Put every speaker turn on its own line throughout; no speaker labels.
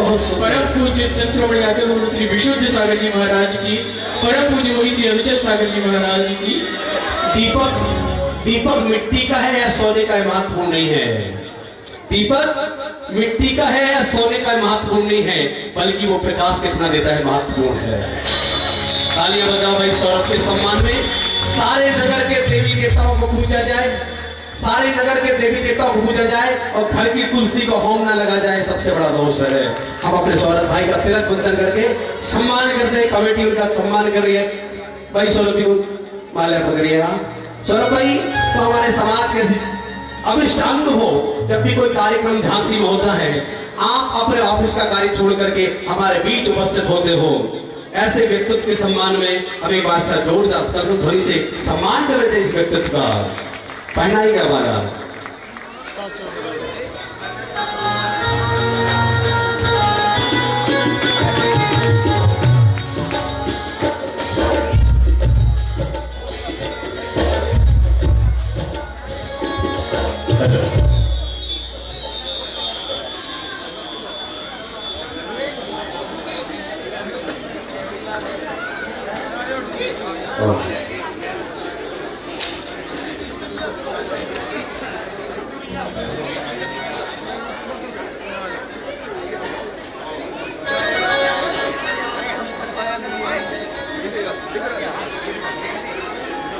परम पूज्य संतोषी आचार्य श्री विशुद्ध सागर जी महाराज की, परम पूज्य मोहिती अनुचर सागर जी महाराज की।
दीपक मिट्टी का है या सोने का महत्वपूर्ण नहीं है। दीपक मिट्टी का है या सोने का महत्वपूर्ण नहीं है, बल्कि वो प्रकाश कितना देता है महत्वपूर्ण है। तालियां बजाओ भाई सौरभ के सम्मान में। सारे नगर के देवी देवताओं को पूजा जाए, सारे नगर के देवी देवताओं को पूजा जाए और घर की तुलसी को होम ना लगा जाए, सबसे बड़ा दोष है। हम अपने सौरभ भाई का तिलक बंधन करके सम्मान करते हैं, कमेटी उनका सम्मान कर रही है। भाई सौरभ जी को माल्या पकड़िएगा। सौरभ भाई तो हमारे समाज के अभिष्ट अंग हो। जब भी कोई कार्यक्रम झांसी में होता है, आप अपने ऑफिस का कार्य छोड़ करके हमारे बीच उपस्थित होते हो। ऐसे व्यक्तित्व के सम्मान में हम एक बार था जोरदार ध्वनि से सम्मान करना चाहिए इस व्यक्तित्व का। पहना ही हमारा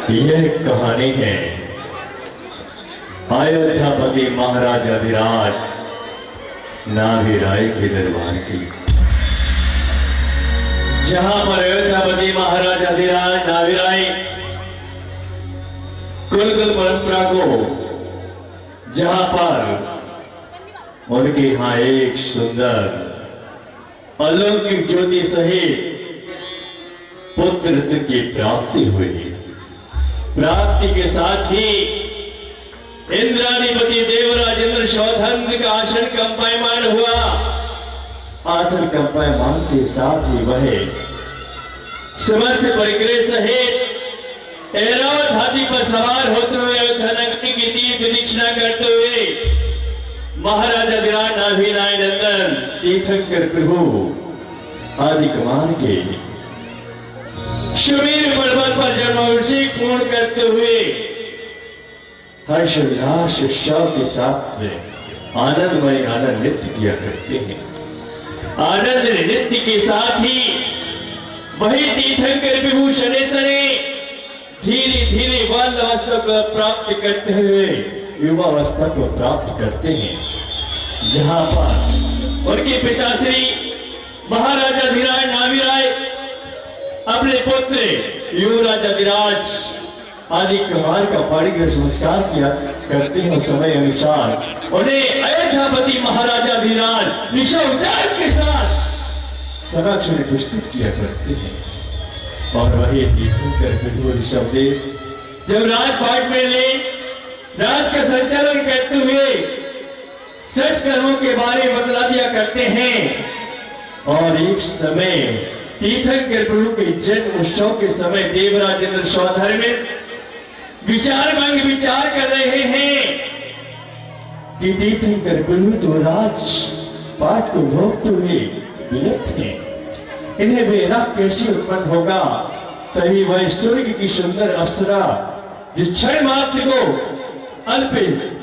यह कहानी है अयोध्यापति महाराजा विराट नाभि राय के दरबार की, जहां पर अयोध्यापति महाराजा विराट नाभि राय कुल परंपरा को, जहां पर उनके यहां एक सुंदर अलौकिक ज्योति सहित पुत्र की प्राप्ति हुई। प्राप्ति के साथ ही इंद्राधिपति देवराज इंद्र शौधंद्र का आसन कंपायमान हुआ। आसन कंपायमान के साथ ही वह समस्त परिक्र सहित ऐरावत हाथी पर सवार होते हुए अयोध्या नगरी की तीर्थ प्रदक्षिणा करते हुए महाराजा विराट नाभि राय नंदन तीर्थंकर प्रभु आदि कमान के सुमेर पर्वत पर जन्माभिषेक पूर्ण करते हुए हर्ष उल्लास उत्सव के साथ में आनंदमय आनंद नृत्य किया करते हैं। आनंद नृत्य के साथ ही वही तीर्थंकर विभूषण सने धीरे धीरे बाल अवस्था को प्राप्त करते हुए युवा अवस्था को प्राप्त करते हैं, जहां पर उनके पिताश्री महाराजा धीराज नाभि राय अपने पुत्र युवराज अधिराज आदि कुमार का पाणिग्रह संस्कार किया करते हैं। समय अनुसार उन्हें अयोध्यापति महाराजा अधिराज विश्वउद्यान के साथ समक्ष में प्रस्तुत किया करते हैं। और वही तीर्थंकर प्रभु ऋषभदेव जब राजपाट में ले राज का संचालन करते हुए सच कर्मों के बारे में बतला दिया करते हैं। और एक समय तीर्थंकर प्रभु के जन्म उत्सव के समय देवराज इंद्र शौधर में विचार कर रहे हैं कि तीर्थंकर प्रभु तो राज पाठ को भोगते हुए विलुप्त हैं, इन्हें वैराग कैसे उत्पन्न होगा। तभी वह स्वर्ग की सुंदर अप्सरा जिस क्षण मात्र को अल्प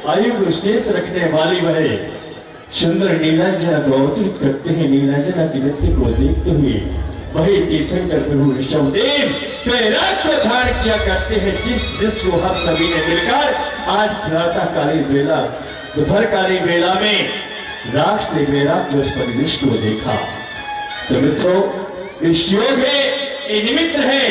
आयु को शेष रखने वाली वह सुंदर नीलांजना को अवतरित करते हैं। नीलांजना के नृत्य को देखते हुए वही तीर्थंकर प्रभु ऋषभदेव वैराग को धारण किया करते हैं, जिस दृश्य को हम सभी ने मिलकर आज प्रातःकालीन वेला दोपहरकालीन वेला में राग से वैराग के उस परिदृश्य को देखा। तो मित्रों, इस योग है, ये निमित्त है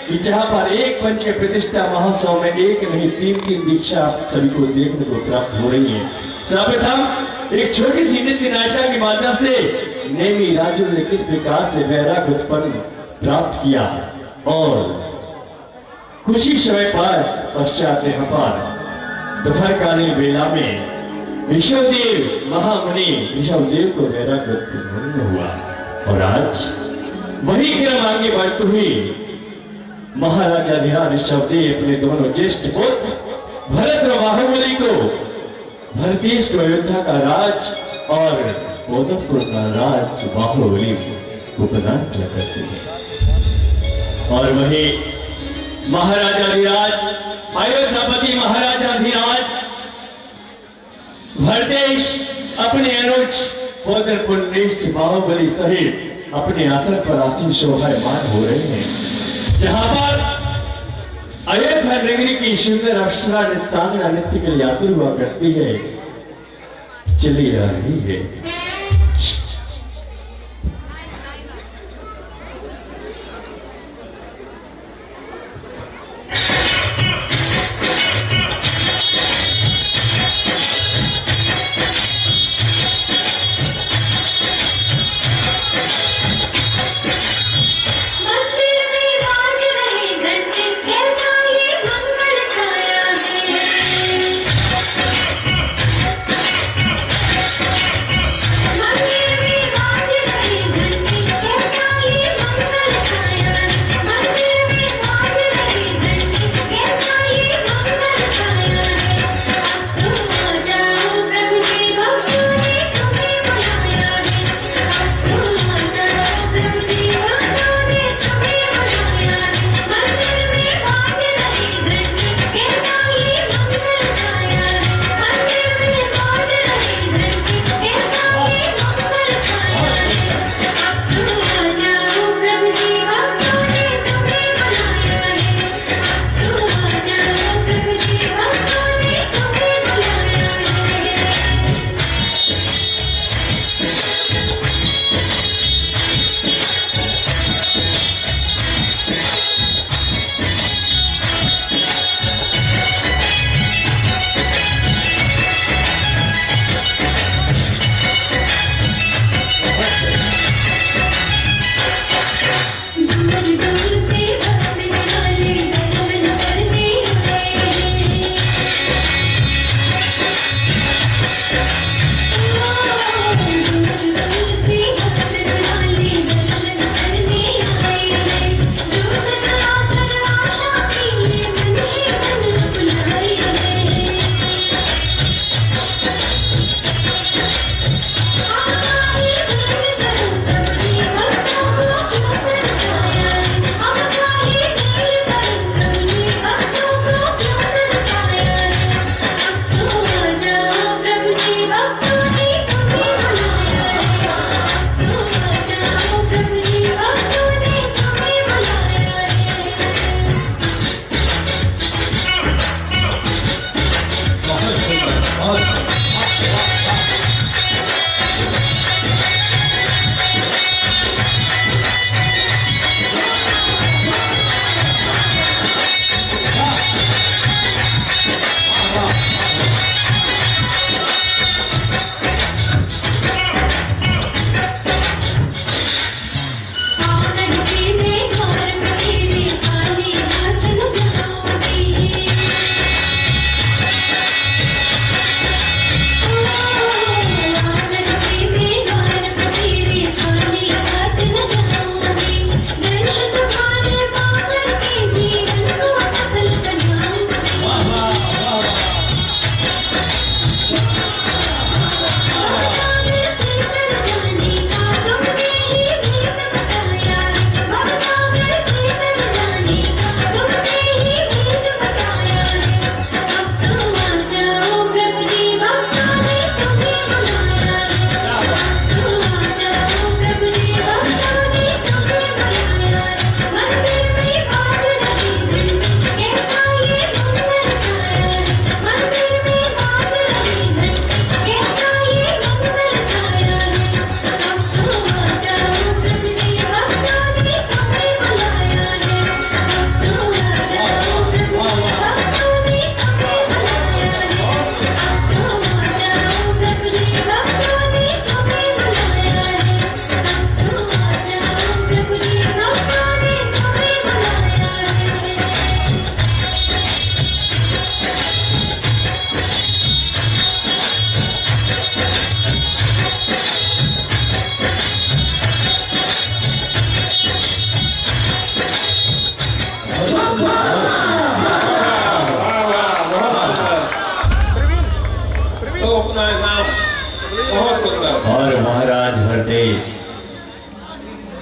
कि जहां पर एक पंच के प्रतिष्ठा महोत्सव में एक नहीं तीन दीक्षा सभी को देखने को प्राप्त हो रही है। सर्वप्रथम एक छोटी सी नृत्य नाटिका के माध्यम से नेमी राजू ने किस प्रकार से वैराग उत्पन्न प्राप्त किया और कुछ ही समय पर पश्चात यहाँ पर दोपहरकालीन वेला में ऋषभदेव महामुनि ऋषभदेव को वैराग उत्पन्न हुआ। और आज वही क्रम आगे बढ़ते हुए महाराजा धीराज ऋषभदेव अपने दोनों ज्येष्ठ पुत्र भरत और बाहुबली को भरतेश को अयोध्या का राज और उदयपुर का राज बाहुबली को प्रदान किया करती है। और वही महाराजा धीराज, अयोध्यापति महाराजा धीराज भरतेश अपने अनुज उदयपुर निष्ठ बाहुबली सहित अपने आसन पर आसीन शोभायमान हो रहे हैं, जहां पर अयोध्या नगरी की सुंदर अप्सरा नृत्यांगना नृत्य के लिए आतुर हुआ करती है, चली आ रही है।
मंदिर में बाज रहे घंटे जैसा ये मंगल छाया है।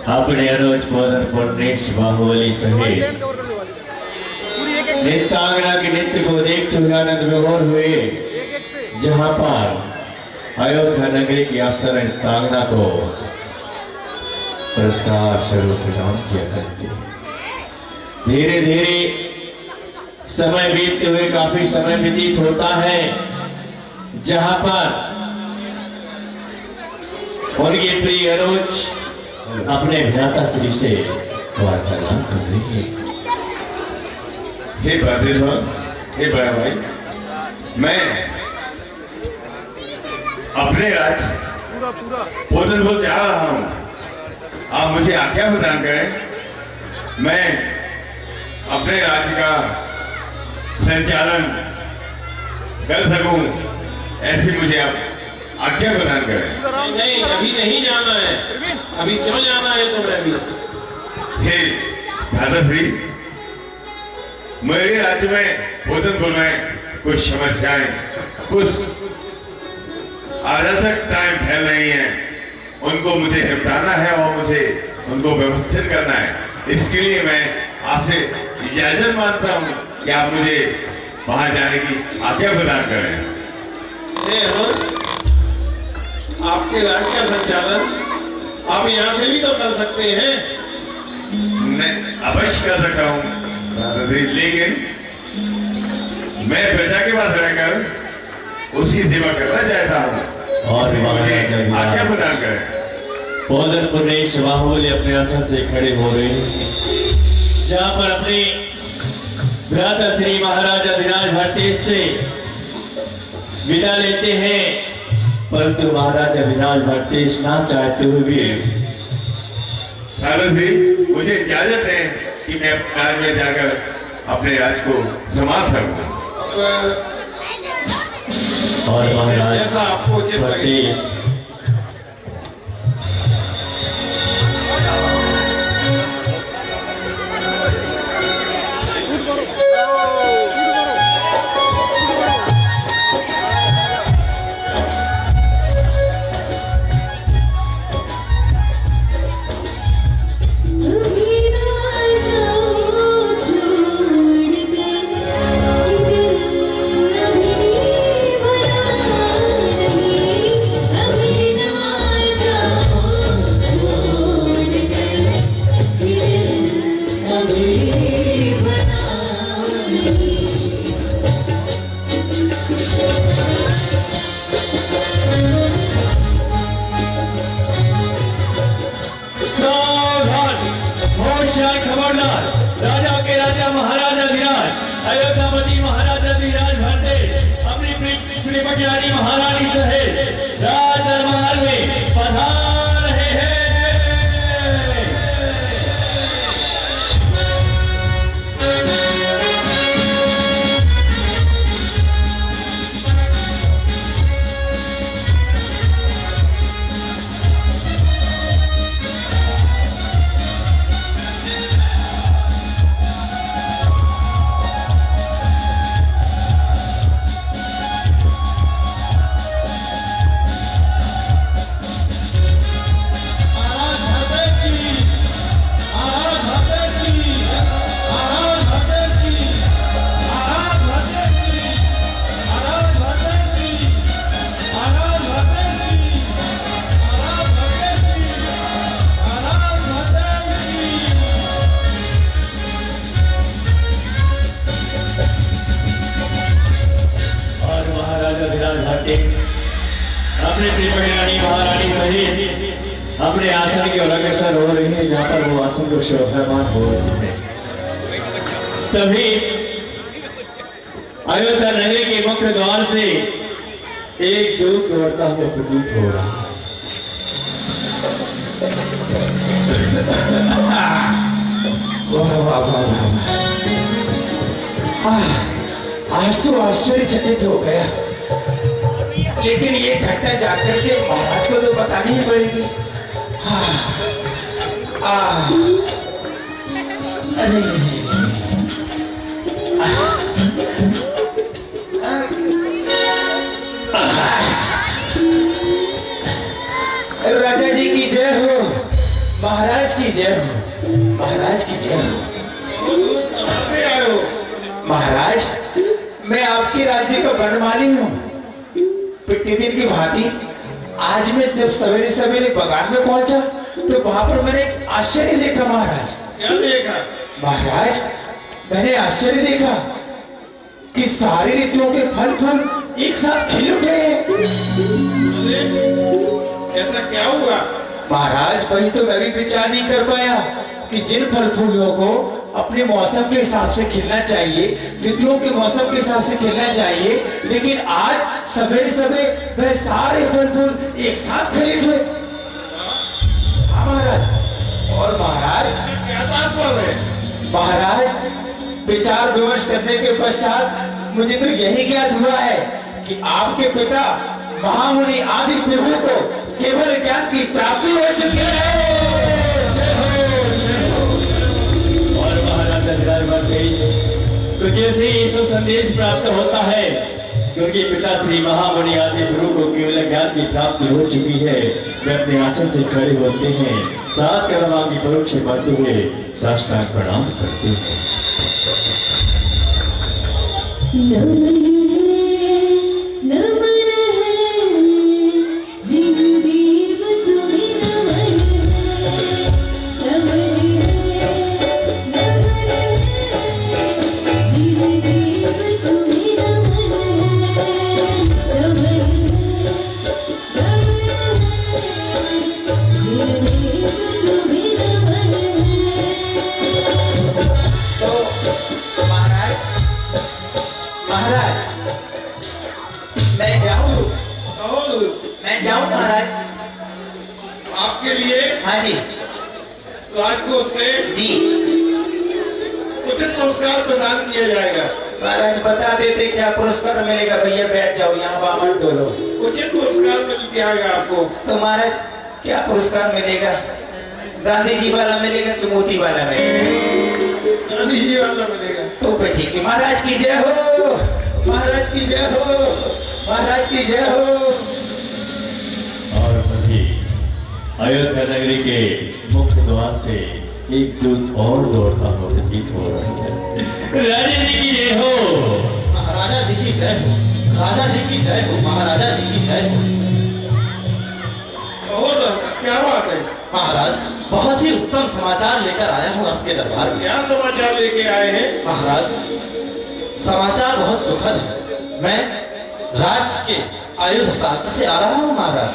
अपने अनुज पोदन पुण्येश बाहुबली सहित नित्यांगना के नृत्य को देखते हुए आनंद विभोर हुए, जहां पर अयोध्या नगरी की अफसर नित्यांगना को पुरस्कार स्वरूप प्रदान किया करते। धीरे धीरे समय बीतते हुए काफी समय व्यतीत होता है, जहां पर उनकी प्रिय अनुज अपने भ्राता श्री से वार्तालाप कर रही है।
हे भद्रेश्वर, हे बड़ा भाई, मैं अपने राज्य पोदन को जा रहा हूं। आप मुझे आज्ञा प्रदान करें, मैं अपने राज्य का संचालन कर सकूं, ऐसी मुझे आप आज्ञा प्रदान करें।
नहीं, अभी नहीं जाना है। अभी क्यों जाना है तुम्हें अभी?
हे भ्राताश्री, मेरे राज्य में पोदनपुर में कुछ समस्याएं, कुछ अराजक टाइम फैल रही हैं, उनको मुझे निपटाना है और मुझे उनको व्यवस्थित करना है। इसके लिए मैं आपसे इजाजत मांगता हूं कि आप मुझे वहां जाने की आज्ञा प्रदान करें।
हे अनुज, आपके राज्य का संचालन आप यहाँ से भी तो कर सकते हैं।
मैं अवश्य कर सकता हूँ, लेकिन मैं प्रजा के पास रहकर उसकी सेवा करना चाहता हूँ
और
मुझे आज्ञा प्रदान करें।
पोदन पुण्येश बाहुबली अपने आसन से खड़े हो रहे हैं, जहां पर अपने भ्राता श्री महाराजा विराज भट्टेश से विदा लेते हैं, परंतु महाराजा विराज भट्टेश ना चाहते हुए भी
सारद जी, मुझे इजाजत है कि मैं राज्य में जाकर अपने राज्य को संभाल सकूं।
और महाराज
जैसा आपको उचित लगे।
भट्टेश खबरदार, राजा के राजा महाराजा विराज, अयोध्यापति महाराजा विराज भट्टेश अपनी प्रिय पटियारी महारानी सहित राज दरबार में पधार रहे हैं। अपने त्रिपुरानी महारानी सहित अपने आसन की ओर अग्रसर हो रही है, जहां पर वो आसन को शोभायमान हो रही है। तभी अयोध्या नगरी के मुख्य द्वार से एक दूत दौड़ता हुआ प्रतीत हो रहा है। वाह वाह वाह वाह, आज तो आश्चर्यचकित हो गया, लेकिन ये घटना जाकर के महाराज को तो बतानी ही पड़ेगी। अरे राजा जी की जय हो, महाराज की जय हो, महाराज की जय हो।
कहाँ से आए हो?
महाराज, मैं आपकी राज्य का वनमाली हूँ। पिट्टी दिन की भांति आज मैं सिर्फ सवेरे सवेरे बगान में पहुंचा तो वहां पर मैंने एक आश्चर्य देखा महाराज।
क्या देखा?
महाराज, मैंने आश्चर्य देखा कि सारी ऋतुओं के फल फल एक साथ खिल उठे हैं।
अरे ऐसा क्या हुआ?
महाराज, वही तो मैं भी विचार नहीं कर पाया कि जिन फल फूलों को अपने मौसम के हिसाब से खिलना चाहिए, ऋतुओं के मौसम के हिसाब से खिलना चाहिए, लेकिन आज सवेरे सवेरे वह सारे फल फूल एक साथ खिले हुए। हाँ महाराज। और महाराज,
क्या तात्पर्य है?
महाराज, विचार विमर्श करने के पश्चात मुझे तो यही ज्ञात हुआ है कि आपके पिता महामुनि आदि प्रभु को केवल ज्ञान की प्राप्ति हो चुकी है।
और महाराज अधिकार बढ़ गई तो जैसे ही शुभ संदेश प्राप्त होता है क्योंकि पिता श्री महामुनि आदि गुरु को केवल ज्ञान की प्राप्ति हो चुकी है, वे अपने आसन से खड़े होते हैं, सात कर्मा की परोक्ष बढ़ते हुए साष्टांग प्रणाम करते हैं।
नमन है, नमन है, जीवदेव तुम्हें नमन है। नमन है, नमन है, जीवदेव तुम्हें नमन है। नमन है, नमन है, जीवदेव तुम्हें नमन है।
तो महाराज, महाराज, मैं जाऊं?
और
मैं जाऊं महाराज?
आपके लिए
हाँ जी,
राजकोष से
जी
उचित पुरस्कार प्रदान किया जाएगा।
महाराज, बता देते क्या पुरस्कार मिलेगा। भैया बैठ जाओ, यहाँ बामन डोलो।
उचित पुरस्कार मिल जाएगा आपको।
तो महाराज, क्या पुरस्कार मिलेगा? गांधी जी वाला मिलेगा कि मोती वाला मिलेगा?
गांधी जी वाला मिलेगा।
तो फिर ठीक है। महाराज की जय हो, महाराज की जय हो, महाराज की जय हो।
और वही अयोध्या नगरी के मुख्य द्वार से एक दूत और दौड़ता हुआ प्रतीत हो रहा है। राजा जी की जय हो,
महाराजा जी की जय हो, राजा जी की जय हो, महाराजा जी की जय हो।
और क्या बात है?
महाराज, बहुत ही उत्तम समाचार लेकर आया हूँ आपके दरबार में।
क्या समाचार लेके आए हैं?
महाराज, समाचार बहुत सुखद है। मैं राज्य के आयुध शास्त्र से आ रहा हूँ महाराज,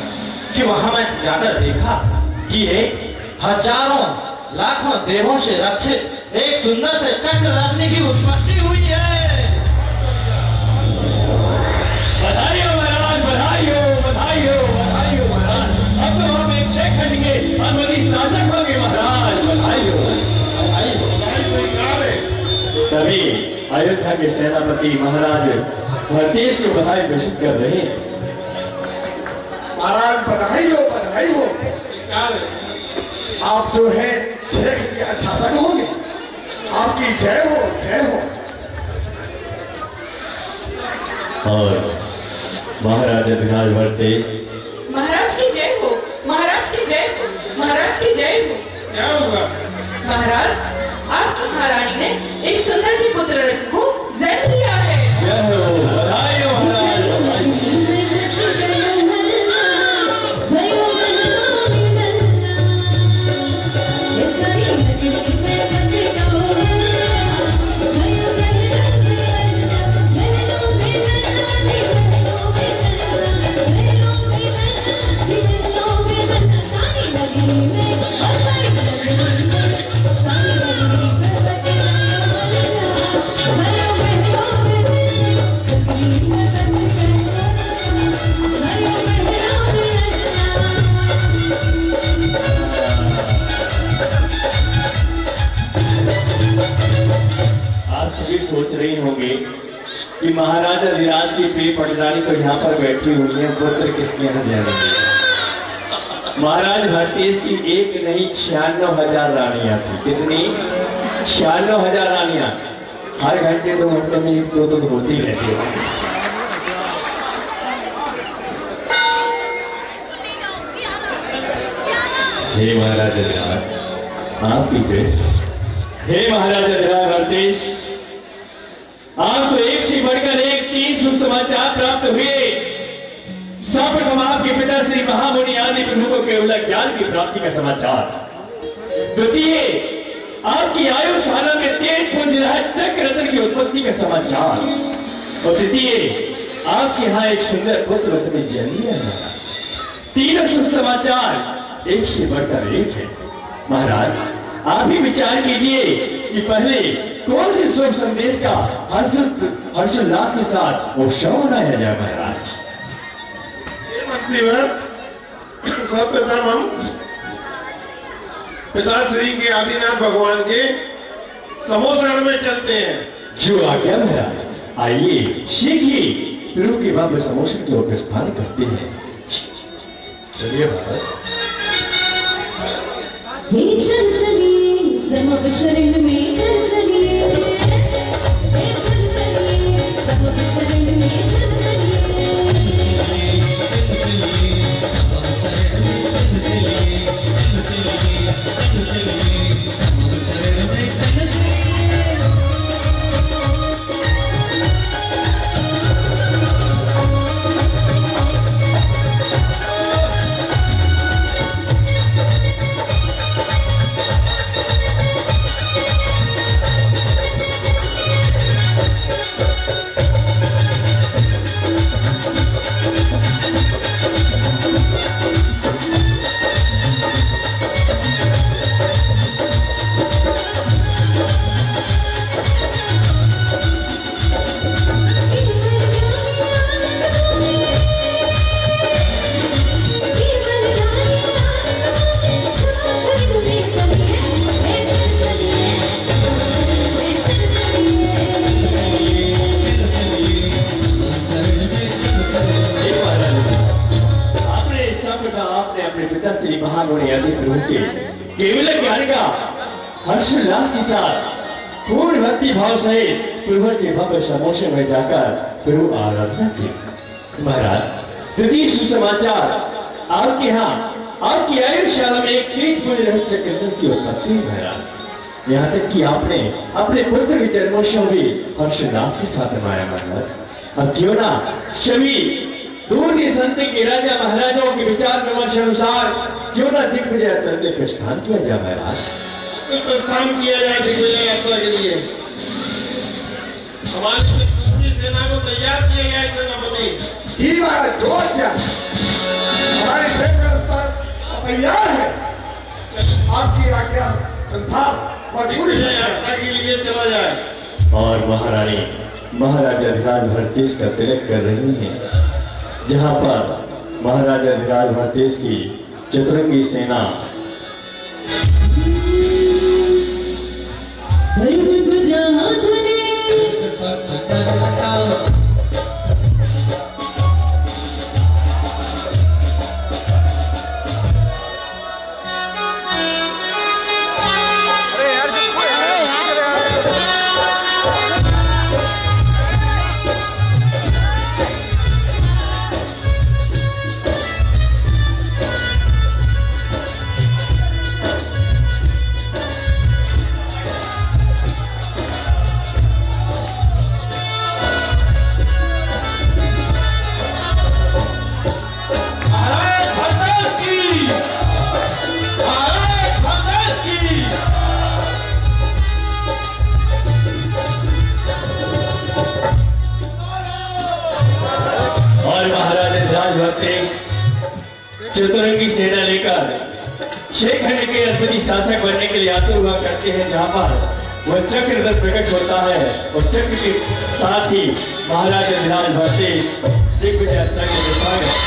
कि वहां मैं जाकर देखा कि एक हजारों लाखों देवों से रक्षित एक सुंदर से चक्र रत्न की उत्पत्ति हुई है।
बधाई हो महाराज, बधाई हो, बधाई हो, बधाई हो महाराज। अब तो हम एक छह खंड के अनवधि शासक होंगे महाराज, बधाई हो, बधाई हो।
स्वीकार है।
तभी अयोध्या के सेनापति महाराज भरतेश को बधाई घोषित कर रहे हैं।
महाराज, बधाई हो, बधाई हो।
स्वीकार है।
आप जो है शासक होंगे, आपकी जय हो, जय हो।
और महाराज अधिराज भरतेश,
महाराज की जय हो, महाराज की जय हो, महाराज की जय हो।
क्या होगा?
महाराज, आपकी महारानी ने एक सुंदर सी पुत्र रत्न को जन्म दिया है।
जय हो, बधाई हो महाराज, बधाई हो। सोच रही होंगे कि महाराजा अधिराज की प्रिय पटरानी तो यहाँ पर बैठी हुई है, पुत्र किसके यहाँ जाएंगे। महाराज भरतेश की एक नहीं 96,000 रानियां थी। कितनी? 96,000 रानियां। हर घंटे 2 घंटे में एक दो तो होती रहती है।
हे महाराज अधिराज, आपकी जय। हे महाराज अधिराज हरदेश, आपको एक से बढ़कर एक 3 शुभ समाचार प्राप्त हुए। सर्वप्रथम आपके पिता श्री महामुनि आदि प्रभु को केवल ज्ञान की प्राप्ति का समाचार। द्वितीय, आपकी आयुशाला में 3 पुंज चक्र रत्न की उत्पत्ति का समाचार। और तृतीय, आपके यहाँ एक सुंदर पुत्र रत्न जन्म लिया है। तीनों शुभ समाचार एक से बढ़कर एक है। महाराज, आप ही विचार कीजिए कि पहले कौन से शुभ संदेश का हर्षोल्लास के साथ उत्सव मनाया जाए। महाराज,
ये मंत्रीवर, सर्वप्रथम हम पिताश्री के आदिनाथ भगवान के समोसरण में चलते हैं।
जो आज्ञा महाराज, आइए सीखिए प्रभु के बाबा समोसन की ओर प्रस्थान करते हैं। चलिए महाराज।
हे चल चलिए समव शरण में चल चलिए, हे चल चलिए समव शरण में चल
केवल ज्ञान का हर्षोल्लास के साथ पूर्ण भक्ति भाव सहित प्रभु के भव्य समोसे में जाकर प्रभु आराधना की। महाराज, द्वितीय सुसमाचार, आपके यहाँ आपकी आयुशाला में एक चक्र की उत्पत्ति है। महाराज, यहाँ तक कि आपने अपने पुत्र के जन्मोत्सव भी हर्षोल्लास के साथ मनाया। महाराज, अब क्यों ना सभी दूर देशांतर के राजा महाराजाओं के विचार विमर्श अनुसार क्यों ना दिग्विजय यात्रा के प्रस्थान किया जाए। महाराज,
प्रस्थान किया जाए दिग्विजय यात्रा के लिए। हमारी पूरी सेना को तैयार किया गया है सेनापति।
जी महाराज, जो क्या हमारे सैन्य स्तर तैयार है। आपकी आज्ञा अनुसार
दिग्विजय यात्रा के लिए चला जाए।
और महारानी महाराजा अधिराज भरतेश का तिलक कर रही हैं, जहाँ पर महाराजा अधिराज भरतेश की चतुरंगी सेना चतुरंगी सेना लेकर 6 खंड के अधिपति शासक बनने के लिए आते हुआ करते हैं, जहां पर वह चक्र रथ प्रकट होता है और चक्र के साथ ही महाराज अधिराज भरतेश दिग्विजय यात्रा के प्रस्थान
चली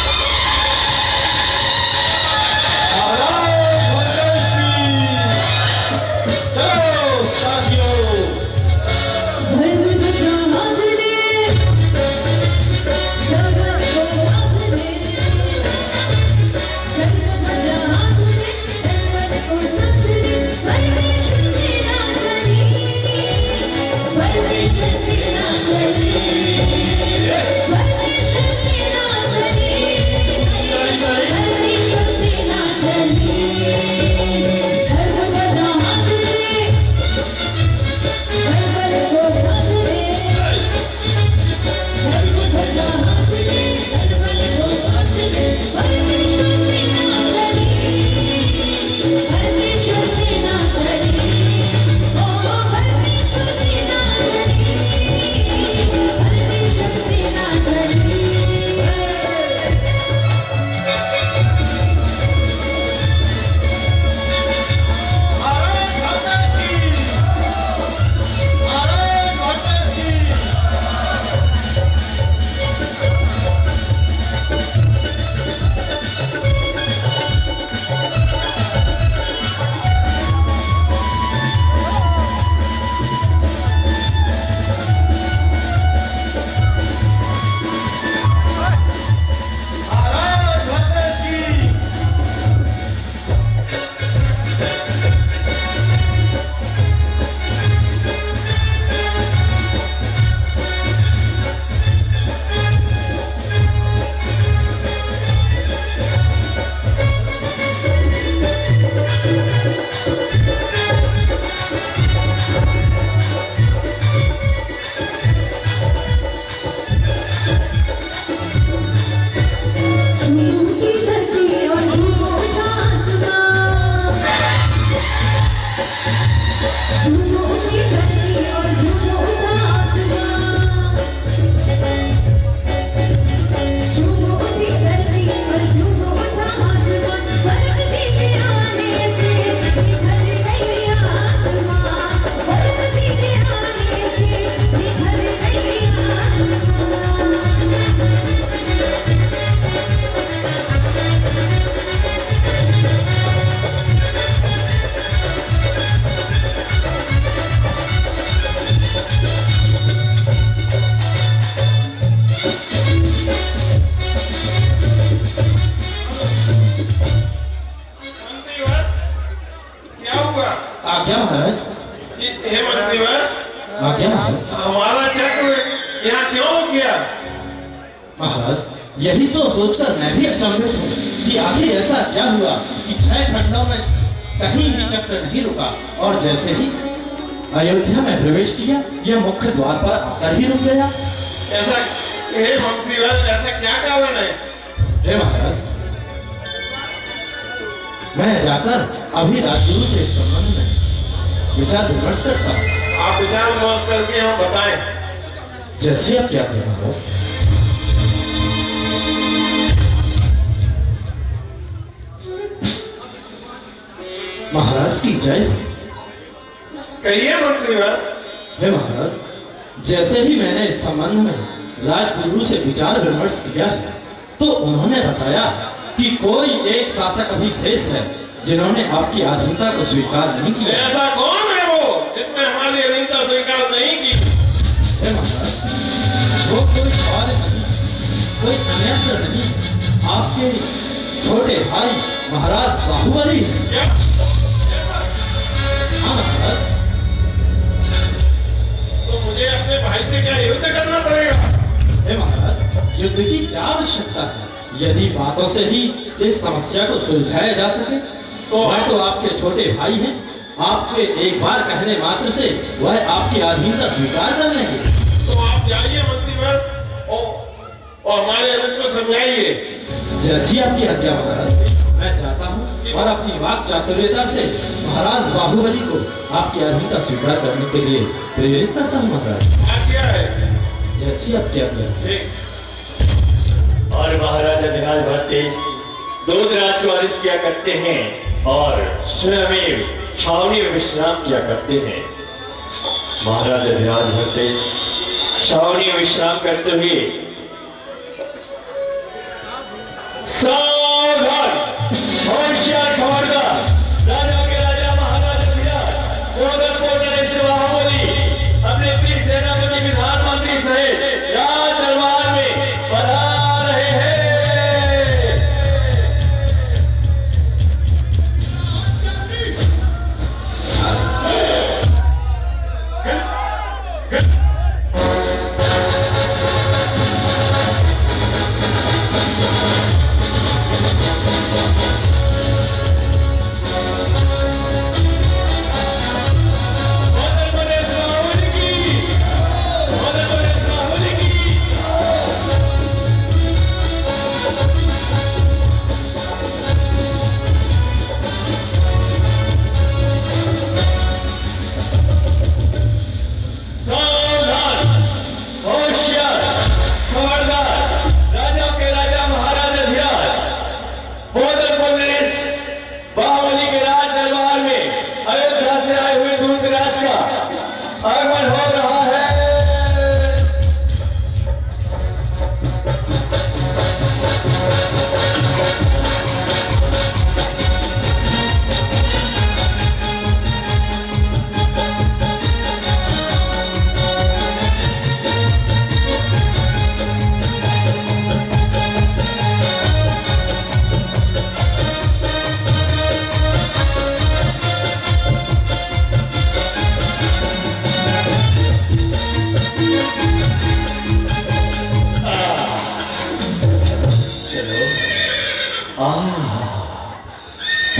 आज्ञा महाराज।
हे मंत्रीवर,
आज्ञा महाराज।
हमारा चक्र यहाँ क्यों किया?
महाराज यही तो सोचकर मैं भी अचंभित हूँ कि आखिर ऐसा क्या हुआ कि 6 खंडों में कहीं भी चक्र नहीं रुका और जैसे ही अयोध्या में प्रवेश किया यह मुख्य द्वार पर आकर ही रुक गया।
ऐसा हे मंत्रीवर, ऐसा क्या कारण है?
हे महाराज, मैं जाकर अभी राजगुरु से इस संबंध में विचार विमर्श करता हूँ।
आप विचार विमर्श करके हम बताएं।
जैसे आप क्या कहना हो। महाराज की जय।
कहिए मंत्रीवर।
हे महाराज, जैसे ही मैंने इस संबंध में राजगुरु से विचार विमर्श किया है तो उन्होंने बताया कि कोई एक शासक अभी शेष है जिन्होंने आपकी अधीनता को स्वीकार नहीं किया।
ऐसा कौन है वो जिसने हमारी अधीनता स्वीकार नहीं की?
हे महाराज, वो कोई और नहीं, कोई अन्यत्र नहीं, आपके छोटे भाई महाराज बाहुबली हैं।
क्या?
हाँ महाराज।
तो मुझे अपने भाई से क्या युद्ध करना पड़ेगा?
हे महाराज, युद्ध की क्या आवश्यकता है? यदि बातों से ही इस समस्या को सुलझाया जा सके तो वह तो आपके छोटे भाई हैं। आपके एक बार कहने मात्र से वह आपकी अधीनता स्वीकार कर लेंगे।
तो आप जाइए मंत्रीवर और हमारे अध्यक्ष को समझाइए।
जैसी आपकी आज्ञा महाराज। मैं चाहता हूँ और अपनी वाक चातुर्यता से महाराज बाहुबली को आपकी अधीनता स्वीकार करने के लिए प्रेरित करता हूँ महाराज।
क्या है?
जैसी आप क्या करें।
ठीक।
और महाराजा धिराज भट्टेश दूध राजकुमारिश किया करते हैं और स्वयं छावनी में विश्राम किया करते हैं। महाराजा धिराज भट्टेश छावनी में विश्राम करते हुए सावधान, होशियार, खबरदार, राजा के राजा महाराजा धिराज बाहुबली अपने प्रिय सेनापति विधानमंत्री सहित राज दरबार में पधार रहे हैं।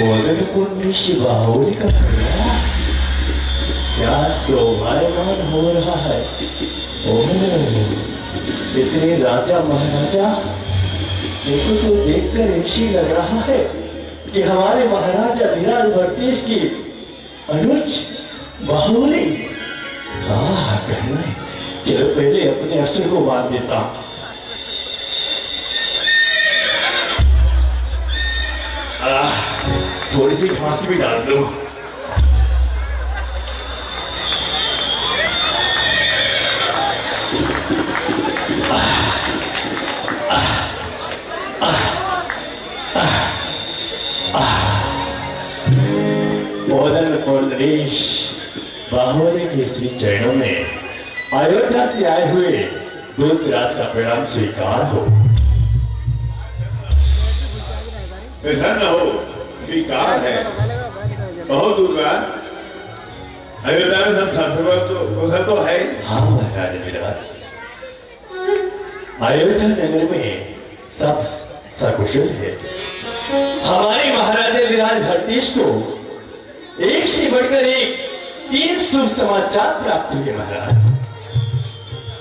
मदन कुंड बाहुबली का परिवार क्या शोभायमान हो रहा है। ओह, इतने राजा महाराजा, देखो तो देखकर ऐसी लग रहा है कि हमारे महाराजा धीराज भट्टेश की अनुज बाहुबली। कहना है, चलो पहले अपने असर को बांध देता। थोड़ी सी घास भी डाल दो। नरेश बाहुबली के श्री चरणों में अयोध्या से आए हुए दूतराज का प्रणाम स्वीकार हो।
प्रसन्न हो, स्वीकार है। बहुत दूतराज, अयोध्या में सब कुशल तो है।
हाँ महाराज विराट, अयोध्या नगर में सब सकुशल है। हमारे महाराजा विराज भट्टेश को एक से बढ़कर एक 3 शुभ समाचार प्राप्त हुए महाराज।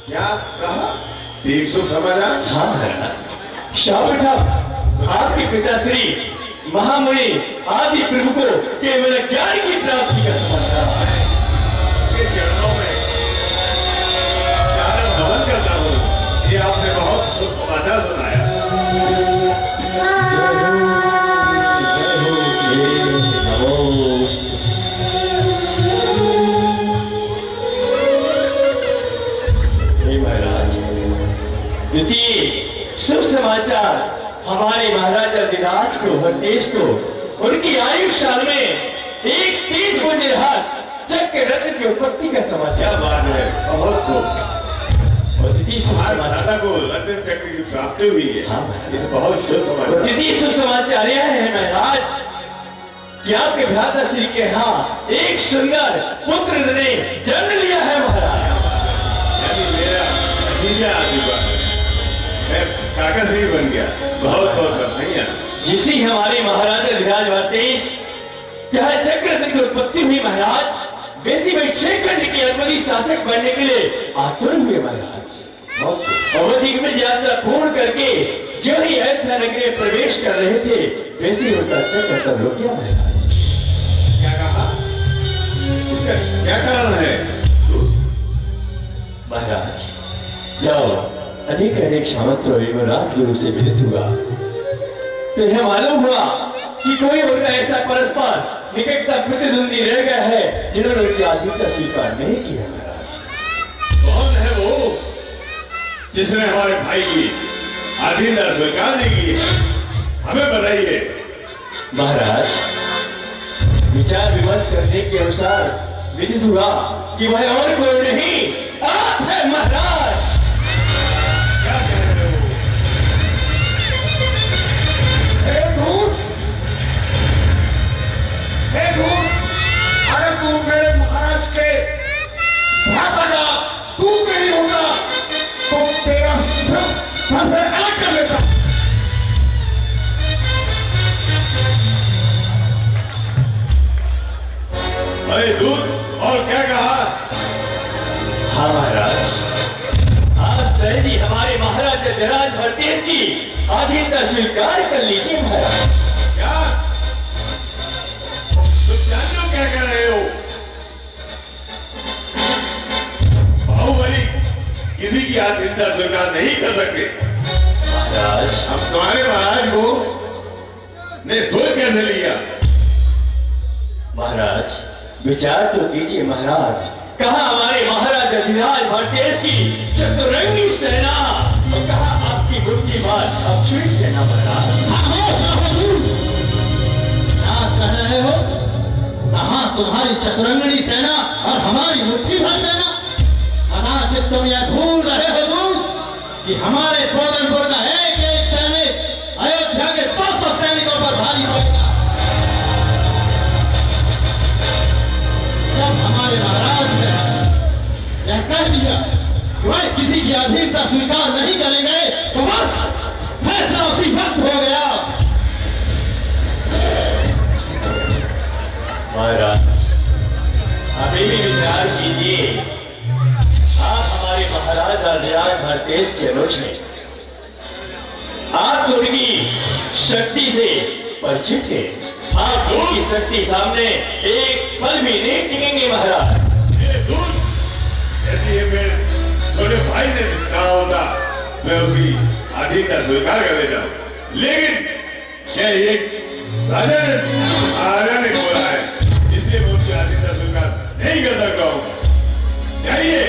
क्या कहा? 300 समाचार?
हाँ महाराज, शावठाम आपके पिताश्री महामुनि आदि प्रभु को केवल ज्ञान की प्राप्ति का समाचार है।
के चरणों में चारण नमन करता हूँ। ये आपने बहुत शुभ समाचार सुनाया।
द्वितीय शुभ समाचार हमारे महाराजा विराज को भट्टेश को उनकी आयु साल में एक 30 हाथ चक्र रत्न की उत्पत्ति का समाचार।
क्या बात है, बहुत खूब।
और द्वितीय शुभ
हमारे
समाचार,
दादा को रत्न चक्र की प्राप्ति हुई है।
हाँ।
ये तो बहुत शुभ समाचार।
द्वितीय शुभ समाचार यह है महाराज कि आपके भ्राता श्री के यहाँ एक सुंदर पुत्र ने जन्म लिया है महाराज।
यानी मेरा भतीजा आ चुका है। मैं काका से ही बन गया। बहुत बहुत बधाइयाँ।
जिसी हमारे महाराजा विराज भट्टेश यह चक्र रत्न की उत्पत्ति हुई महाराज, वैसी में 6 खंड की अनवरी शासक बनने के लिए आतुर हुए महाराज। अवधि में यात्रा पूर्ण करके जो ही अयोध्या नगरी में प्रवेश कर रहे थे, वैसे ही उनका चक्र तब रुक गया महाराज।
क्या कहा? इसका क्या कारण है?
महाराज जाओ अनेक अनेक सामंतों एवं राजगुरु से विदित हुआ तो यह मालूम हुआ कि कोई उनका ऐसा परस्पर निकटता प्रतिद्वंदी रह गया है जिन्होंने उनकी आजीविका स्वीकार नहीं किया महाराज।
कौन है वो जिसने हमारे भाई की आधीनता स्वीकार नहीं की है? हमें बताइए।
महाराज विचार विमर्श करने के अनुसार विदित हुआ कि वह और कोई नहीं आप है महाराज।
क्या कह रहे हो?
अरे तू मेरे महाराज के भ्राता का तू नहीं होगा तो तेरा सिर अलग कर लेता।
अरे दूध, और क्या कहा?
हाँ महाराज, आप सहजी हमारे महाराजा विराज भट्टेश की आधीनता स्वीकार कर लीजिए महाराज।
क्या तुम जानते हो क्या कर रहे हो? बाहुबली किसी की आधीनता स्वीकार नहीं कर सकते।
महाराज
हम तुम्हारे महाराज को ने सोच कैसे लिया?
महाराज विचार तो कीजिए महाराज, कहा हमारे महाराजा विराज भट्टेश की चतुरंगी सेना और कहा आपकी बुद्धिमान अक्षुणी सेना महाराज।
क्या कह रहे हो? कहाँ तुम्हारी चतुरंगनी सेना और हमारी मुट्ठीभर सेना? कदाचित तुम यह भूल रहे हो दूर कि हमारे सोलनपुर का एक एक सैनिक अयोध्या के 100 सैनिकों पर भारी पड़ेगा। जब हमारे महाराज ने यह कह दिया कि वह किसी की अधीनता स्वीकार नहीं करेंगे तो बस फैसला उसी वक्त हो गया।
महाराज अभी भी विचार कीजिए, आप हमारे महाराजा विराज भट्टेश के अनुज हैं, आप उनकी शक्ति से परिचित हैं, आप उनकी शक्ति सामने एक पल भी नहीं टिकेंगे महाराज।
ये दूध यदि ये मेरे छोटे भाई ने कहा होता मैं उसकी आधीनता स्वीकार कर लेता हूं, लेकिन क्या ये राजा ने बोला है इसलिए मैं उसकी आधीनता स्वीकार नहीं कर सकता हूं। चाहिए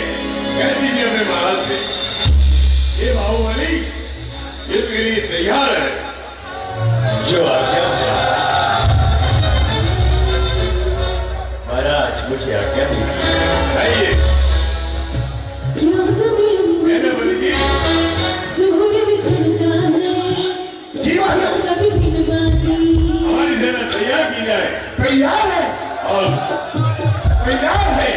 कह दीजिए अपने महाराज से ये बाहुबली इसके लिए तैयार है।
जो आज्ञा महाराज मुझे आज्ञा दीजिए।
चाहिए
क्यों कभी
मैंने बोली
सूर्य भी चढ़ता है
जीवन
कभी दिन बाती
हमारी सेना तैयार की जाए
तैयार है
और
तैयार है।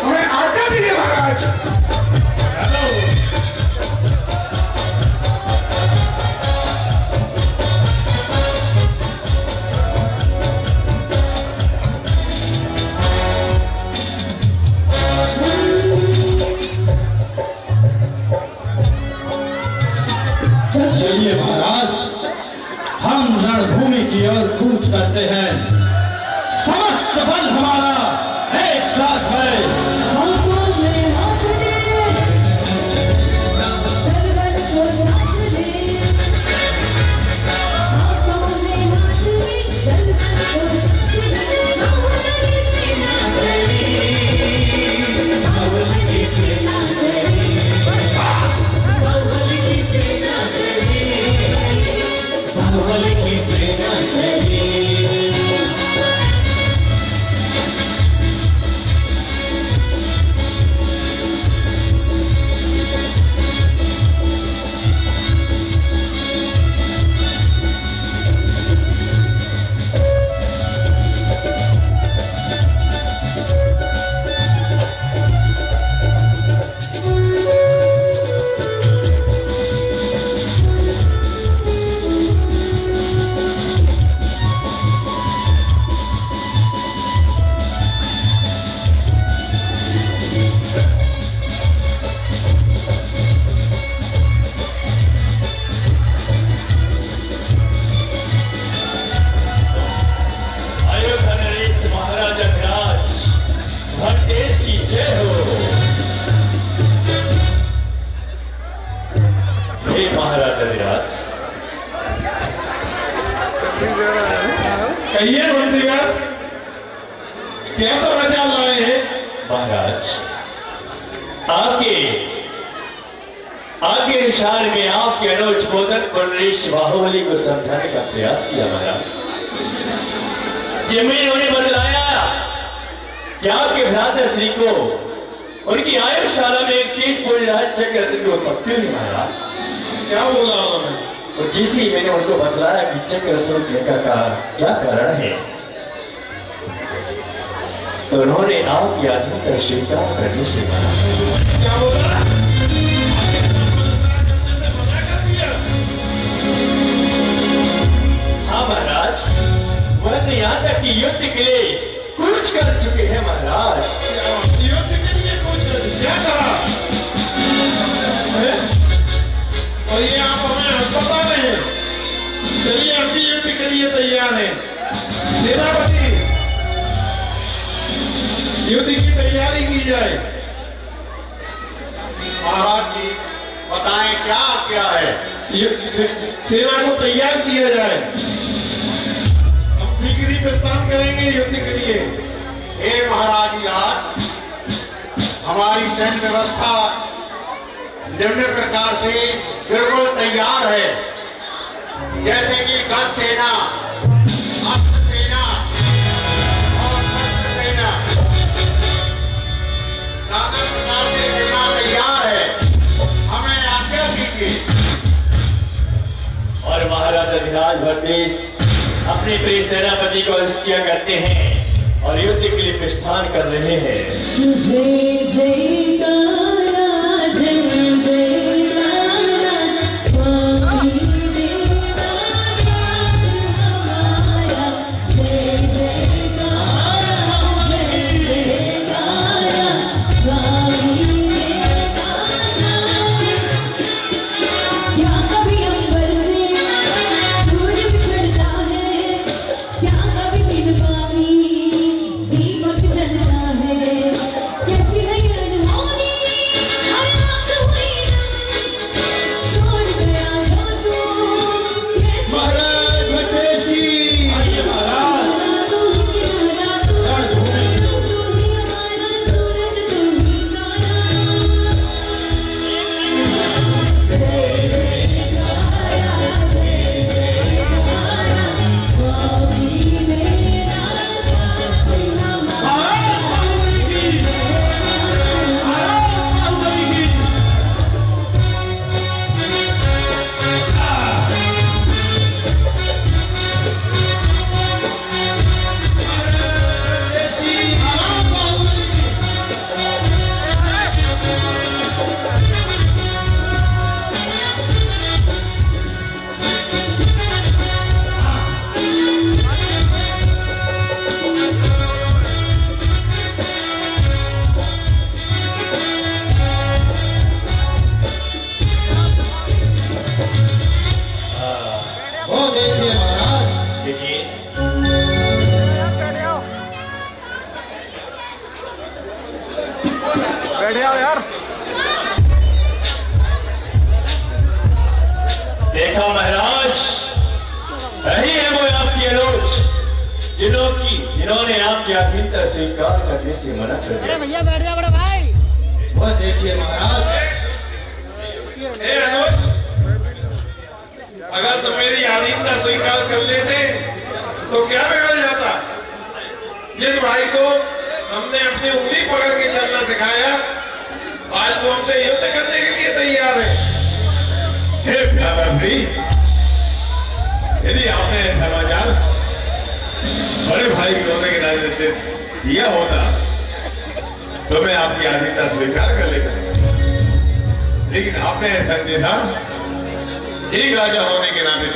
हमें आज्ञा दीजिए महाराज।
चलिए महाराज, हम रणभूमि की ओर कूच करते हैं। समस्त बल हमारा एक साथ है।
हाथों में हाथ दे, तलवार को साथ दे। हाथों में हाथ दे, तलवार को साथ दे। बाहुबली से ना चले, बाहुबली से ना चले, बाहुबली से ना चले, बाहुबली से ना चले।
कहिए मंत्रीगण, क्या समाचार लाए हैं?
महाराज, आपके निशान में आपके अनुज बोधन कुंडलेश बाहुबली को समझाने का प्रयास किया महाराज। जिम्मे उन्हें बतलाया कि आपके भ्राता श्री को उनकी आयुशाला में एक तेज बोल रहा चक्र को पकड़ी हुई महाराज।
क्या बोला उन्होंने?
और जिसी मैंने उनको बतलाया कि चक्र टूटने का क्या कारण है, तो उन्होंने आपकी आज्ञा का स्वीकार करने से कहा।
क्या बोला?
हाँ महाराज, वह तो यहाँ तक कि युद्ध के लिए कूच कर चुके हैं महाराज।
युद्ध के लिए कुछ क्या करा? हैं? और ये आप हमें बता रहे हैं? चलिए, हम भी युद्ध के लिए तैयार हैं। सेनापति, युद्ध की तैयारी की जाए।
महाराज जी बताएं क्या है।
सेना को तैयार किया जाए। हम शीघ्र ही प्रस्थान करेंगे युद्ध के लिए।
हे महाराज यार, हमारी सैन्य व्यवस्था निम्न प्रकार से बिल्कुल तैयार है, जैसे कि गज सेना, अस्त्र सेना और शस्त्र सेना। नाना प्रकार से सेना तैयार है, हमें आज्ञा दीजिए।
और महाराज अधिराज भरतेश अपने प्रिय सेनापति को हस्तियां करते हैं और युद्ध के लिए प्रस्थान कर रहे हैं।
जय जयकारा, जय जयकारा, स्वामी देवा साथ हमारा। जय जयकारा, जय जयकारा, स्वामी देवा साथ। क्या कभी अंबर से सूर्य बिछड़ता है, क्या कभी बिन पानी दीपक जलता है। कैसी है ये अनहोनी
देखा महाराज, यही है वो आपकी अलोच जिन्होंने आपकी अधीनता स्वीकार करने से मना कर दिया।
भैया बैठ जा बड़ा भाई।
वह देखिए महाराज,
ए अनुज, अगर तुम मेरी अधीनता स्वीकार कर लेते तो क्या बिगड़ जाता? जिस भाई को हमने अपनी उंगली पकड़ के चलना सिखाया, आज तो हमसे युद्ध करने के लिए तैयार है।
हे प्यारा भाई, यदि आपने समाचार बड़े भाई की होने के नाते दिया होता तो मैं आपकी आधीनता स्वीकार कर लेता, लेकिन आपने ऐसा नहीं था। एक राजा होने के नाते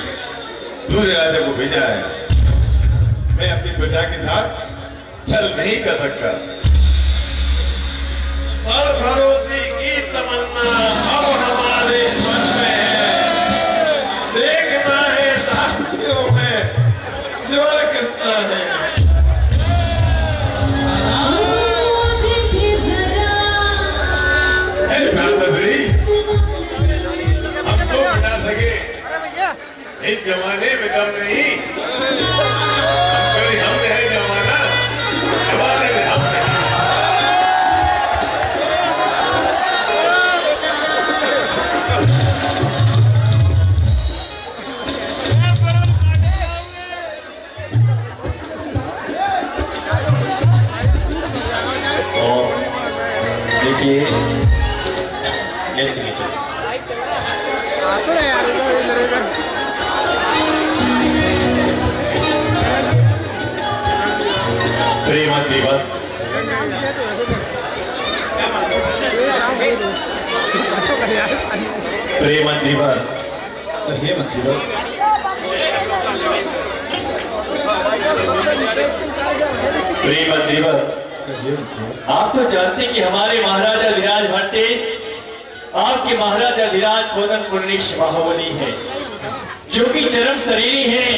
दूसरे राजा को भेजा है। मैं अपनी प्रजा के साथ छल नहीं कर सकता।
सरफरोशी की तमन्ना अब हमारे मन में है, देखना है साथियों में जोर कितना है।
देखे जरा
हे प्यारा भाई, हम तो बता सके इस जमाने में दम नहीं, हमने है जमाना, जमाने में हम नहीं।
और देखिए कैसे नीचे प्रेम दिवस प्रेम दिवस
कहिए मंत्री।
प्रेम दिवस, आप तो जानते हैं कि हमारे महाराजा धीराज भट्टेश आपके महाराजा धीराज बोधन पूर्णेश बाहुबली है, जो कि चरम शरीरी है।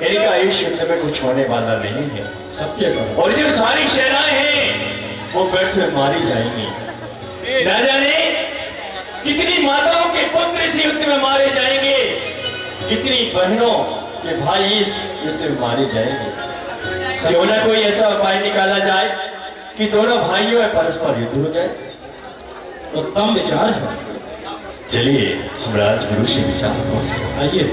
इनका इस युद्ध में कुछ होने वाला नहीं है।
सत्य करो।
और जो सारी सेनाएं हैं वो व्यर्थ में मारी जाएंगी। न जाने कितनी माताओं के पुत्र इस युद्ध में मारे जाएंगे, कितनी बहनों के भाई इस युद्ध में मारे जाएंगे। क्यों ना कोई ऐसा उपाय निकाला जाए कि दोनों भाइयों में परस्पर युद्ध हो जाए।
उत्तम विचार है।
चलिए हम राजगुरु से विचार करें।
आइए।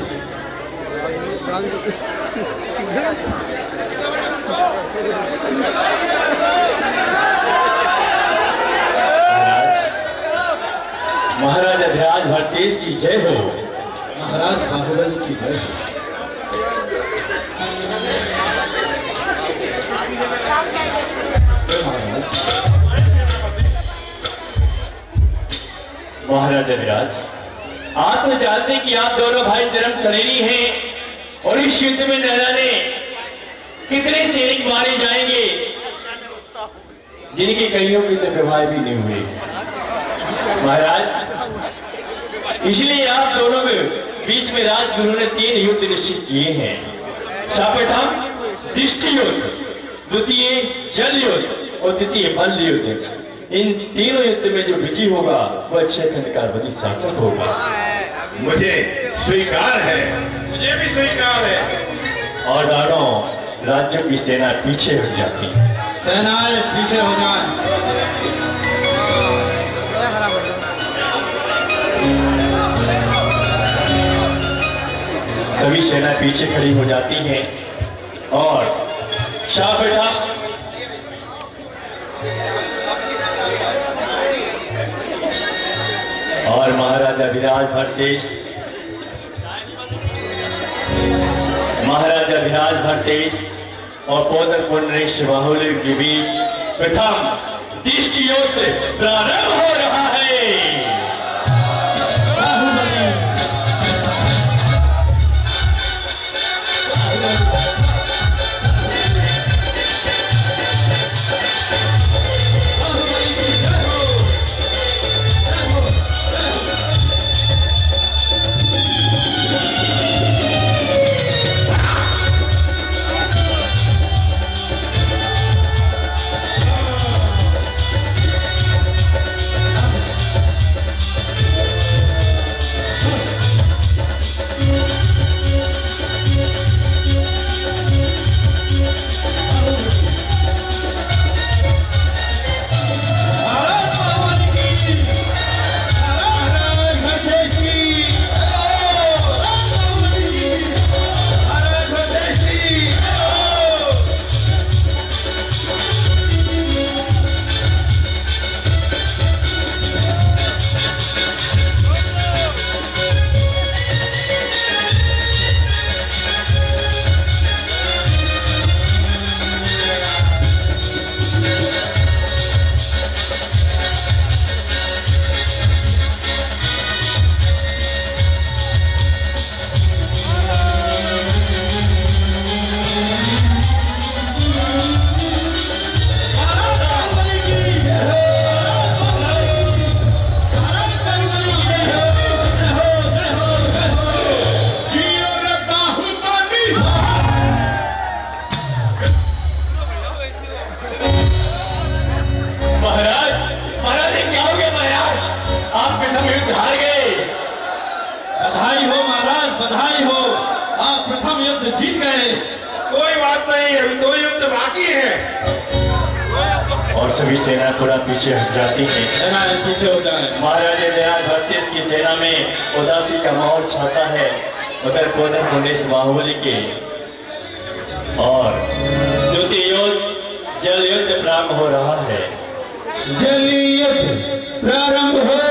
महाराजा धीराज भट्टेश की जय हो।
महाराज बाहुबली की जय हो।
महाराजा धीराज, आप तो जानते हैं कि आप दोनों भाई चरम शरीरी हैं और इस युद्ध में न जाने कितने सैनिक मारे जाएंगे जिनके कईयों के तो विवाह भी नहीं हुए। महाराज, इसलिए आप दोनों के बीच में राजगुरु ने 3 युद्ध निश्चित किए हैं। सर्वप्रथम दृष्टि युद्ध, द्वितीय जल युद्ध और तृतीय बल युद्ध। इन तीनों युद्ध में जो विजयी होगा वह अच्छे खंडकारपति शासक होगा।
मुझे स्वीकार है।
मुझे भी स्वीकार है।
और दोनों राज्यों की सेना पीछे हट जाती है।
सेनाएं पीछे हो जाएं।
सभी सेना पीछे खड़ी हो जाती हैं और शाह बेटा और महाराजा धीराज भट्टेश और पोदन पुंडरीक बाहुबली के बीच प्रथम दृष्टि युद्ध प्रारंभ हो रहा है।
बात नहीं, अभी 2 युद्ध बाकी है।
और सभी सेना थोड़ा पीछे हट जाती है।
सेनाएं पीछे हो जाए।
महाराज दयाल भरतेश की सेना में उदासी का माहौल छाता है, मगर कोदर प्रदेश बाहुबली के और द्वितीय युद्ध जल युद्ध प्रारंभ हो रहा है।
जल युद्ध प्रारंभ हो।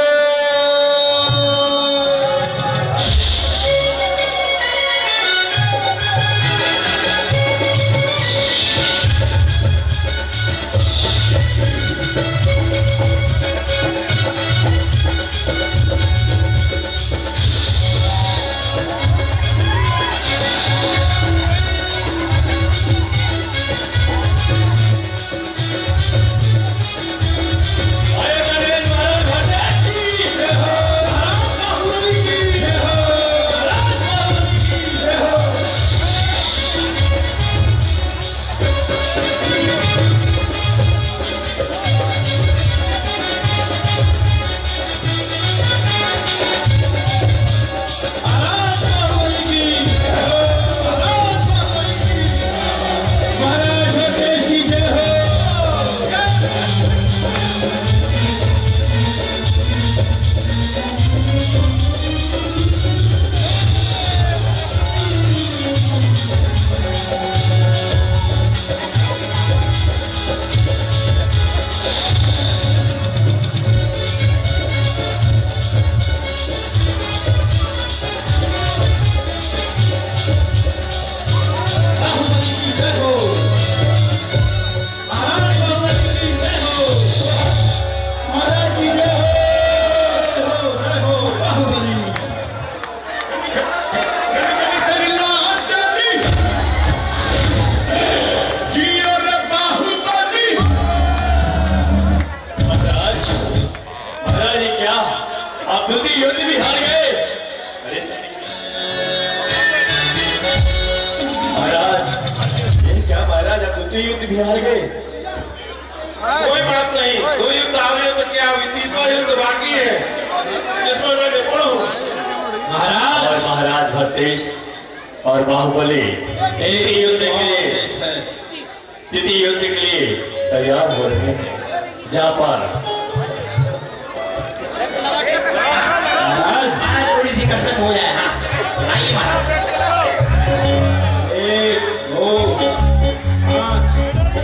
युद्ध भी हार गए।
कोई बात नहीं, 2 युद्ध आ गए तो क्या हुई, 3रा युद्ध बाकी है, जिसमें मैं निपुण हूँ।
महाराज और महाराज भरतेश और बाहुबली तृतीय युद्ध के लिए तैयार हो रहे हैं। जा पर
थोड़ी सी कसरत हो जाए। आइए महाराज।
1 2 5
1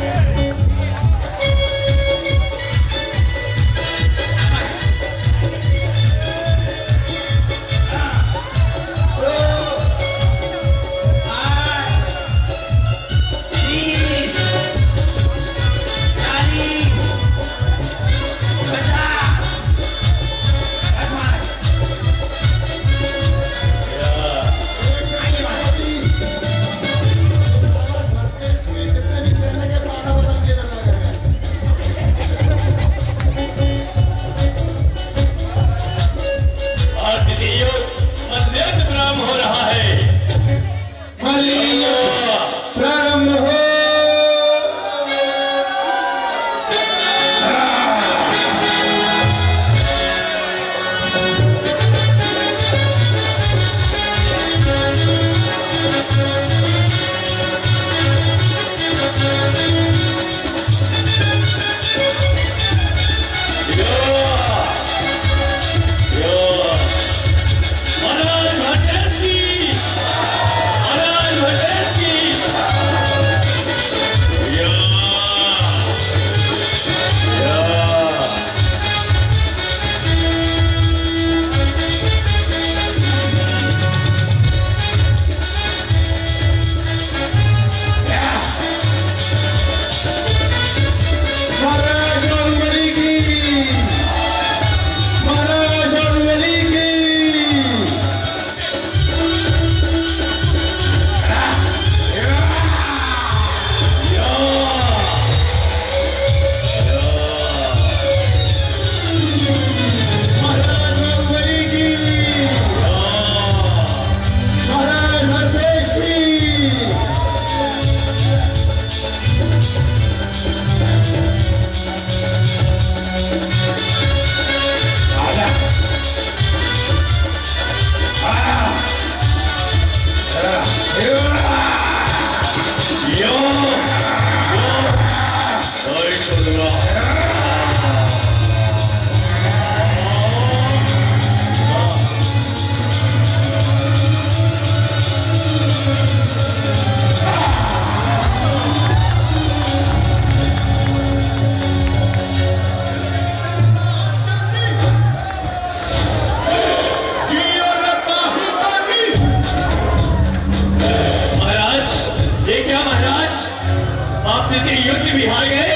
आप द्वितीय युद्ध भी हार गए।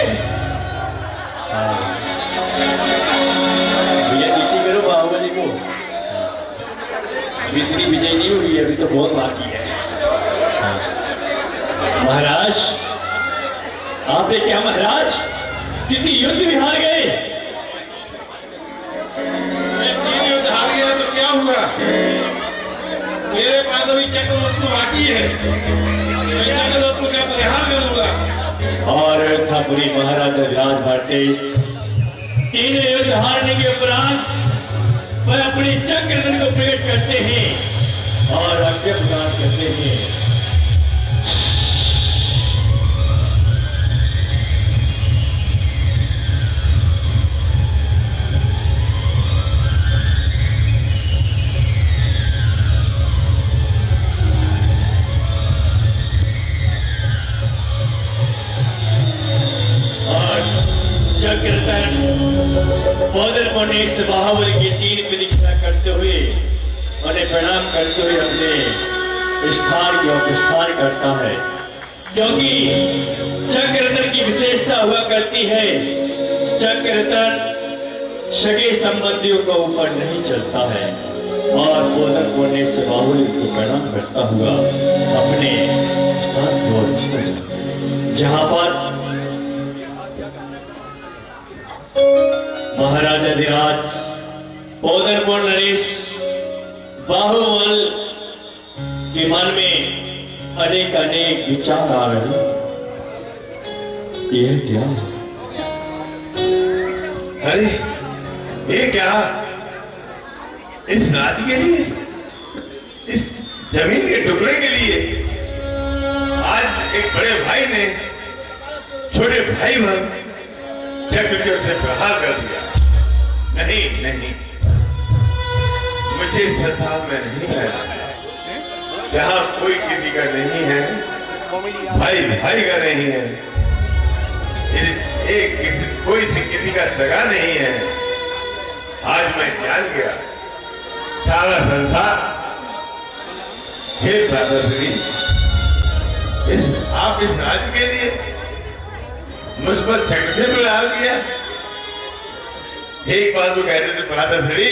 भैया नीचे करो बाहुबली को। इतनी विजय नहीं हुई, अभी तो बहुत बाकी है। महाराज, आपने क्या महाराज द्वितीय युद्ध भी हार गए?
मैं 3 युद्ध हार गया तो क्या हुआ? मेरे पास अभी चक्रधर्तु बाकी है, मैं चक्रधर्तु का परिहार करूंगा।
और ठाकुरी महाराजा विराज भारती 3 युद्ध हारने के उपरांत वह अपने चक्रधर को प्रकट करते हैं और आज्ञा प्रदान करते हैं। बौद्धर को नेक्स्ट बाहुबली की 3 प्रदीक्षा करते हुए उन्हें प्रणाम करते हुए अपने स्थान की ओर प्रस्थान करता है, क्योंकि चक्रधर की विशेषता हुआ करती है, चक्रधर सगे संबंधियों को ऊपर नहीं चलता है। और बौद्धर को नेक्स्ट बाहुबली को प्रणाम करता हुआ अपने स्थान की ओर, जहां पर महाराजा धीराज पौधरपुर नरेश बाहुबल के मन में अनेक अनेक विचार आ रहे। यह क्या?
अरे ये क्या? इस राज के लिए, इस जमीन के टुकड़े के लिए आज एक बड़े भाई ने छोटे भाई पर चक्र के उसे प्रहार कर दिया। नहीं नहीं, मुझे संसार में नहीं रहना है जहां कोई किसी का नहीं है, भाई भाई का नहीं है, कोई किसी का सगा नहीं है। आज मैं जान गया सारा संसार, हे भ्राताश्री, आप इस राज के लिए मुझ पर चक्र से प्रहार किया। एक बात वो कहते थे भ्राताश्री,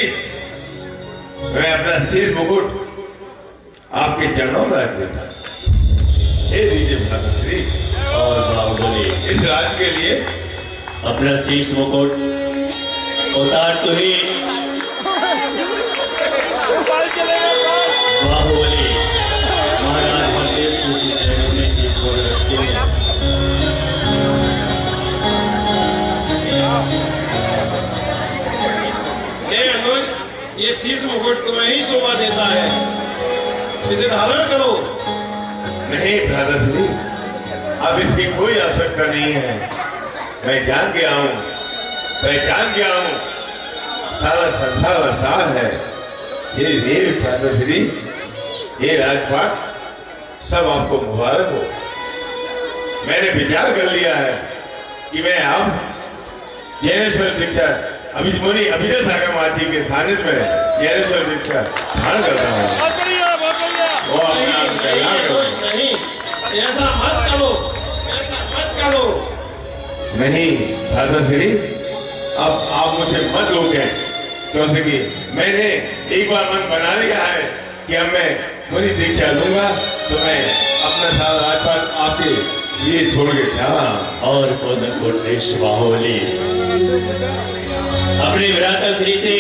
मैं अपना सिर मुकुट आपके चरणों में रख देता। हे दीजिए भ्राताश्री।
और बाहुबली
इस राज के लिए
अपना शीश मुकुट उतार तो ही बाहुबली महाराज बलदेव सिंह के चरणों में शीश मुकुट रखते हैं।
अनुज, ये शीश मुकुट तुम्हें ही शोभा देता है, इसे धारण करो।
नहीं भ्राताश्री, अब इसकी कोई आवश्यकता नहीं है। मैं जान गया हूं, पहचान गया हूं, सारा संसार आसान है। ये देव भ्राताश्री, ये राजपाट सब आपको मुबारक हो। मैंने विचार कर लिया है कि मैं अब ज्ञानेश्वर दीक्षा अभिजन सागर माची के सानिध्य में ज्ञानेश्वर दीक्षा धारण करता हूँ। वो अपने आप को तैयार करो।
नहीं, ऐसा मत करो, ऐसा मत करो।
नहीं भ्राताश्री, अब आप मुझे मत रोकें, क्योंकि मैंने एक बार मन बना लिया है कि अब मैं मुनि दीक्षा लूंगा तो मैं अपना सारा राजपाट आपके लिए छोड़ के जाना।
और पौधरपुर नरेश बाहुबली अपने भ्राताश्री से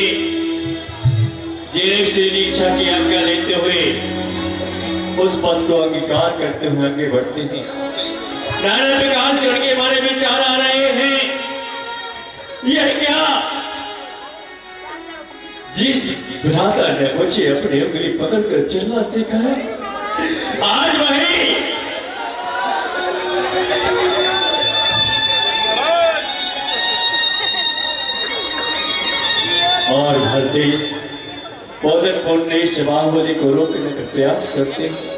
ज्ञानेश्वर दीक्षा की आज्ञा लेते हुए उस पद को अंगीकार करते हुए आगे बढ़ते हैं। नाना प्रकार से उनके बारे में विचार आ रहे हैं। यह क्या? जिस भ्राता ने मुझे अपनी उंगली पकड़कर चलना सिखाया, आज वही और भरदेश पौधरपुर नरेश बाहुबली को रोकने का प्रयास करते हैं।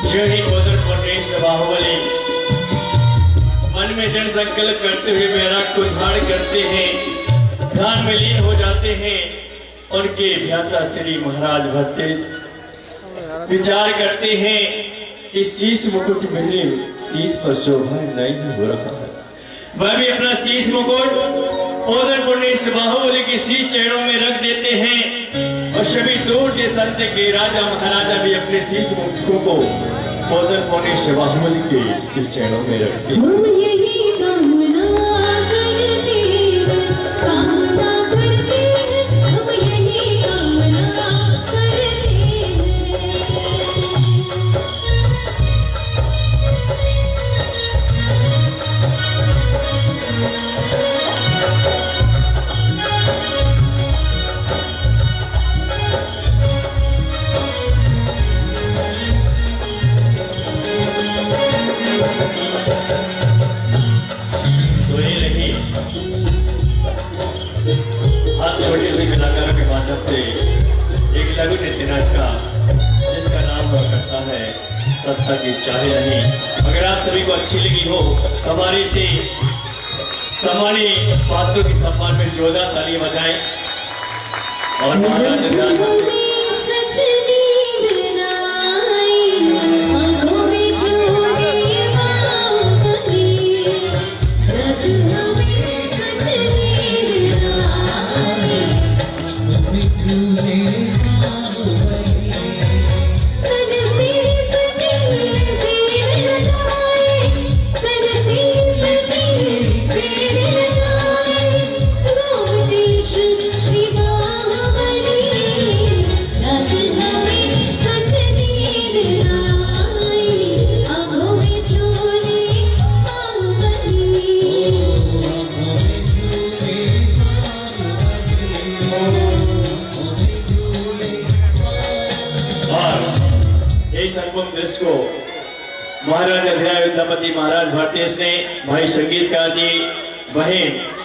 जो ही कोदरपुर से बाहुबली मन में दृढ़ संकल्प करते हुए बैराग को धाड़ करते हैं, ध्यान में लीन हो जाते हैं। उनके भ्राता श्री महाराज भट्टेश विचार करते हैं, इस शीश मुकुट मेरे शीश पर शोभा नहीं हो रहा है। वह भी अपना शीश मुकुट कोदरपुर बाहुबली के शीश चरणों में रख देते हैं और सभी दूर के संत के राजा महाराजा भी अपने शीश मुकुटों को कोदरपुर बाहुबली के शीश चरणों में रखते हैं।
हम यही कामना करते हैं, कामना करते हैं, हम यही कामना करते हैं।
आज छोटे से कलाकारों के माध्यम से एक लघु नृत्य नाटक का जिसका नाम हुआ करता है सत्ता की चाहे नहीं। अगर आप सभी को अच्छी लगी हो हमारे से सम्मानित पात्रों के सम्मान में जोरदार ताली बजाएं और महाराज
आँखों में सच नींद न आई, आँखों में चोरी बाहुबली, रात हमें सच नींद न आई। तन सिर पे पैर लगाए, तन सिर पे पैर लगाए, रोटेश श्री बाहुबली, रात हमें सच नींद न आई, आँखों में चोरी बाहुबली।
और इस अनुपम दृश्य को महाराज अध्याय दंपति महाराज भट्टेश ने भाई संगीतकार जी बहन